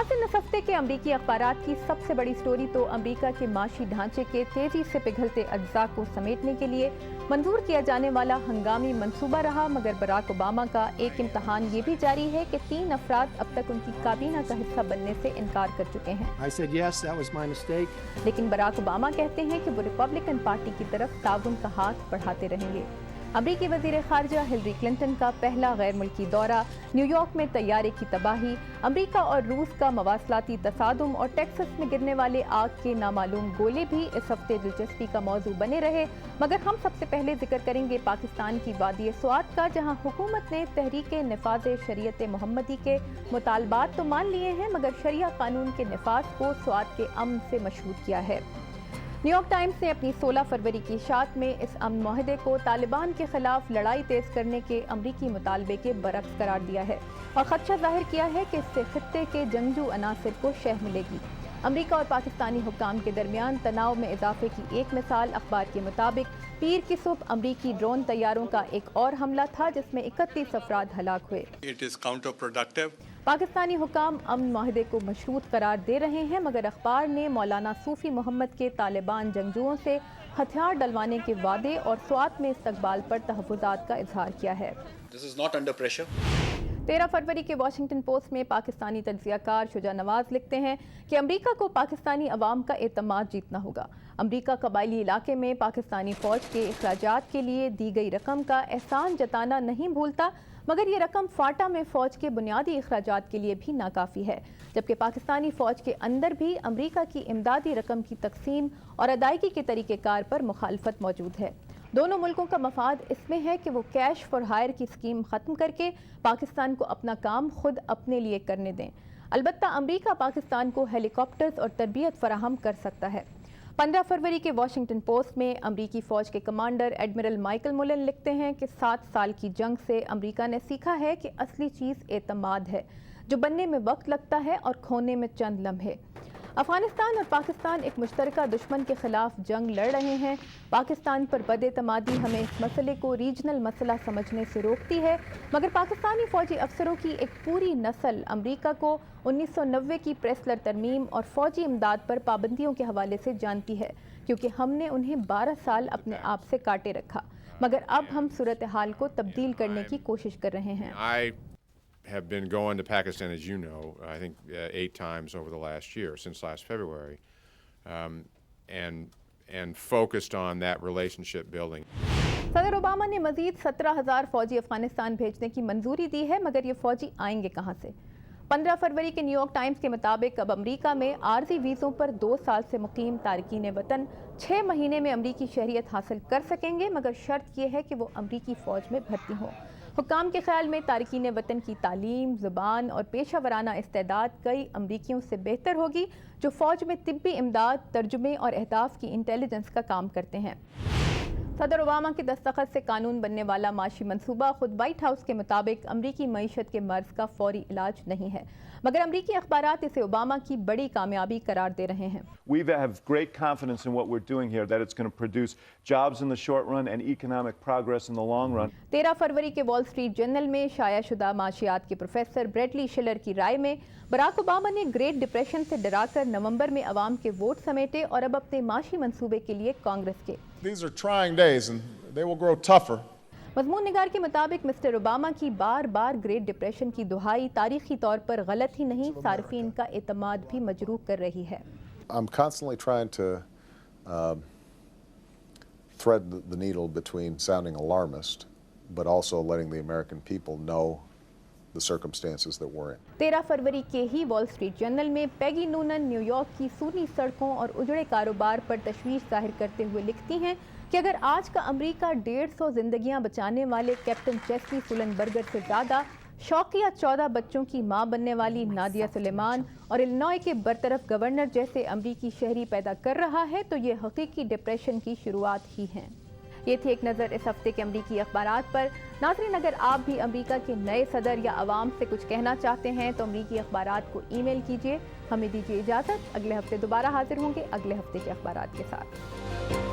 नाज़रीन, इस हफ्ते के अमरीकी अखबारात की सबसे बड़ी स्टोरी तो अमरीका के माशी ढांचे के तेजी से पिघलते अज्जा को समेटने के लिए मंजूर किया जाने वाला हंगामी मंसूबा रहा। मगर बराक ओबामा का एक इम्तहान ये भी जारी है कि 3 अफराद अब तक उनकी काबीना का हिस्सा बनने से इनकार कर चुके हैं। I said yes, that was my mistake. लेकिन बराक ओबामा कहते हैं कि वो रिपब्लिकन पार्टी की तरफ ताउन का हाथ बढ़ाते रहेंगे। अमरीकी वज़ीर ख़ारजा हिलरी क्लिंटन का पहला गैर मुल्की दौरा, न्यूयॉर्क में तैयारे की तबाही, अमरीका और रूस का मवासलाती तसादुम और टेक्सास में गिरने वाले आग के नामालूम गोले भी इस हफ्ते दिलचस्पी का मौजू बने रहे। मगर हम सबसे पहले जिक्र करेंगे पाकिस्तान की वादी स्वात का, जहां हुकूमत ने तहरीके निफाज़ शरीयत मोहम्मदी के मुतालबात तो मान लिए हैं, मगर शरिया कानून के निफाज़ को स्वात के अमन से मशहूर किया है। न्यूयॉर्क टाइम्स ने अपनी 16 फरवरी की इशाअत में इस अमन मुआहदे को तालिबान के खिलाफ लड़ाई तेज करने के अमरीकी मुतालबे के बरक्स करार दिया है और खदशा जाहिर किया है कि इससे खित्ते के जंगजू अनासिर को शह मिलेगी। अमरीका और पाकिस्तानी हुक्काम के दरमियान तनाव में इजाफे की एक मिसाल अखबार के मुताबिक पीर की सुबह अमरीकी ड्रोन तैयारों का एक और हमला था, जिसमें 31 अफराद हलाक हुए। पाकिस्तानी हुक्काम अमन मुआहदे को मशरूत करार दे रहे हैं, मगर अखबार ने मौलाना सूफी मोहम्मद के तालिबान जंगजुओं से हथियार डलवाने के वादे और स्वात में इस्तकबाल पर तहफ़्फ़ुज़ात का इजहार किया है। 13 फरवरी के वाशिंगटन पोस्ट में पाकिस्तानी तज्ज़ियाकार शुजा नवाज लिखते हैं कि अमरीका को पाकिस्तानी अवाम का एतमाद जीतना होगा। अमरीका कबायली इलाके में पाकिस्तानी फ़ौज के अखराजात के लिए दी गई रकम का एहसान जताना नहीं भूलता, मगर ये रकम फाटा में फ़ौज के बुनियादी अखराजात के लिए भी नाकाफ़ी है, जबकि पाकिस्तानी फ़ौज के अंदर भी अमरीका की इमदादी रकम की तकसीम और अदायगी के तरीक़ेकार पर मुखालफत मौजूद है। दोनों मुल्कों का मफाद इसमें है कि वो कैश फॉर हायर की स्कीम ख़त्म करके पाकिस्तान को अपना काम खुद अपने लिए करने दें। अलबत्ता अमरीका पाकिस्तान को हेलीकॉप्टर्स और तरबियत फराहम कर सकता है। 15 फरवरी के वाशिंगटन पोस्ट में अमरीकी फ़ौज के कमांडर एडमिरल माइकल मुलन लिखते हैं कि 7 साल की जंग से अमरीका ने सीखा है कि असली चीज़ एतमाद है, जो बनने में वक्त लगता है और खोने में चंद लम्हे। अफगानिस्तान और पाकिस्तान एक मुश्तरका दुश्मन के खिलाफ जंग लड़ रहे हैं। पाकिस्तान पर बदएतमादी हमें इस मसले को रीजनल मसला समझने से रोकती है, मगर पाकिस्तानी फ़ौजी अफसरों की एक पूरी नस्ल अमरीका को 1990 की प्रेसलर तरमीम और फ़ौजी इमदाद पर पाबंदियों के हवाले से जानती है, क्योंकि हमने उन्हें 12 साल अपने आप से काटे रखा, मगर अब हम सूरत हाल को तब्दील करने की कोशिश कर रहे हैं। Have been going to Pakistan, as you know, I think 8 times over the last year, since last February, and focused on that relationship building. सदर ओबामा ने मजीद 17,000 फौजी अफगानिस्तान भेजने की मंजूरी दी है, मगर ये फौजी आएंगे कहाँ से? 15 फरवरी के न्यूयॉर्क टाइम्स के मुताबिक अब अमरीका में आर्जी वीज़ों पर 2 साल से मुकीम तारकीन वतन 6 महीने में अमरीकी शहरियत हासिल कर सकेंगे, मगर शर्त यह है कि वो अमरीकी फ़ौज में भर्ती हों। हुक्काम के ख्याल में तारकीन वतन की तालीम, ज़ुबान और पेशा वराना इस्तेदाद कई अमरीकियों से बेहतर होगी, जो फ़ौज में तिब्बी इमदाद, तर्जुमे और अहदाफ की इंटेलिजेंस का काम करते हैं। सदर ओबामा के दस्तखत से कानून बनने वाला माशी मंसूबा खुद वाइट हाउस के मुताबिक अमरीकी मईशत के मर्ज का फौरी इलाज नहीं है, मगर अमरीकी अखबारात इसे ओबामा की बड़ी कामयाबी करार दे रहे हैं। We have great confidence in what we're doing here, that it's going to produce jobs in the short run and economic progress in the long run. 13 फरवरी के वॉल स्ट्रीट जर्नल में शायाशुदा माशियात के प्रोफेसर ब्रेडली शिलर की राय में Barack Obama ने great depression से डराकर नवंबर में अवाम के वोट समेटे और अब अपने माशी मंसूबे के लिए कांग्रेस के These are trying days and they will grow tougher. मज़मून निगार के मुताबिक मिस्टर ओबामा की बार बार ग्रेट डिप्रेशन की दुहाई तारीखी तौर पर गलत ही नहीं, सार्फिन का एतमाद भी मजरूह कर रही है। I'm constantly trying to thread the needle between sounding alarmist, but also letting the American people know the circumstances that we're in. 13 फरवरी के ही वॉल स्ट्रीट जर्नल में पैगी नूनन न्यूयॉर्क की सूनी सड़कों और उजड़े कारोबार पर तशवीश जाहिर करते हुए लिखती हैं कि अगर आज का अमरीका 150 जिंदगियां बचाने वाले कैप्टन चेस्ली सुलनबर्गर से ज़्यादा शौकिया 14 बच्चों की मां बनने वाली नादिया सुलेमान और इलिनॉय के बरतरफ गवर्नर जैसे अमरीकी शहरी पैदा कर रहा है, तो ये हकीकी डिप्रेशन की शुरुआत ही है। ये थी एक नज़र इस हफ्ते के अमरीकी अखबारात पर। नाज़रीन, अगर आप भी अमरीका के नए सदर या अवाम से कुछ कहना चाहते हैं तो अमरीकी अखबारात को ईमेल कीजिए। हमें दीजिए इजाज़त। अगले हफ्ते दोबारा हाजिर होंगे अगले हफ्ते के अखबारात के साथ।